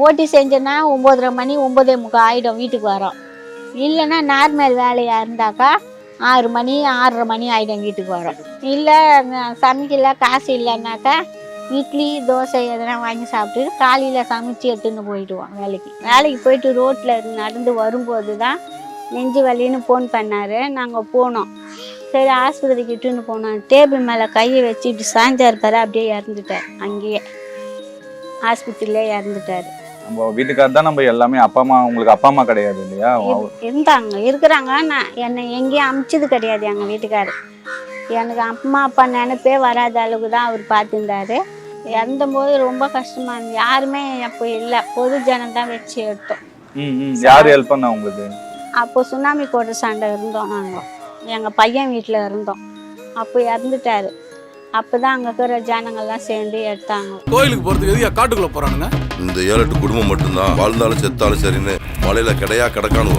ஓட்டி செஞ்சோன்னா 9:30 மணி 9:45 ஆகிடும் வீட்டுக்கு வரோம். இல்லைன்னா நார்மல் வேலையாக இருந்தாக்கா 6 மணி 6:30 மணி ஆகிடும் வீட்டுக்கு வரோம். இல்லை சமைக்கல காசு இல்லைன்னாக்கா இட்லி தோசை எதனா வாங்கி சாப்பிட்டு காலையில் சமைச்சு எடுத்துன்னு போயிடுவோம் வேலைக்கு போயிட்டு ரோட்டில் நடந்து வரும்போது தான் நெஞ்சு வலின்னு ஃபோன் பண்ணார். நாங்கள் போனோம். சரி ஆஸ்பத்திரிக்கு இட்டுன்னு போனோம். டேபிள் மேலே கையை வச்சு இப்படி சாஞ்சா இருப்பார், அப்படியே இறந்துட்டார். அங்கேயே ஆஸ்பத்திரியிலே இறந்துட்டார். நம்ம வீட்டுக்காரர் தான் நம்ம எல்லாமே. அப்பா அம்மா உங்களுக்கு அப்பா அம்மா கிடையாது இல்லையா? இருக்கிறாங்க. நான் என்னை எங்கேயும் அமிச்சது கிடையாது. எங்கள் வீட்டுக்காரர் எனக்கு அம்மா அப்பா நினைப்பே வராத அளவுக்கு தான் அவர் பார்த்துருந்தாரு. இறந்தபோது ரொம்ப கஷ்டமா இருந்தது. யாருமே அப்போ இல்லை, பொது ஜனம் தான் வச்சு எடுத்தோம். யார் ஹெல்ப் பண்ணா உங்களுக்கு? அப்போ சுனாமி கோட்டை சண்டை இருந்தோம். நாங்கள் எங்கள் பையன் வீட்டில் இருந்தோம். அப்போ இறந்துட்டாரு. அப்போதான் அங்கே இருக்கிற ஜனங்கள்லாம் சேர்ந்து எடுத்தாங்க. கோயிலுக்கு போகிறதுக்கு எதுக்கு காட்டுக்குள்ளே போகிறானுங்க? இந்த 7-8 குடும்பம் மட்டும்தான் வாழ்ந்தாலும் செத்தாலும் சரின்னு மலையில கிடையா கிடக்கானு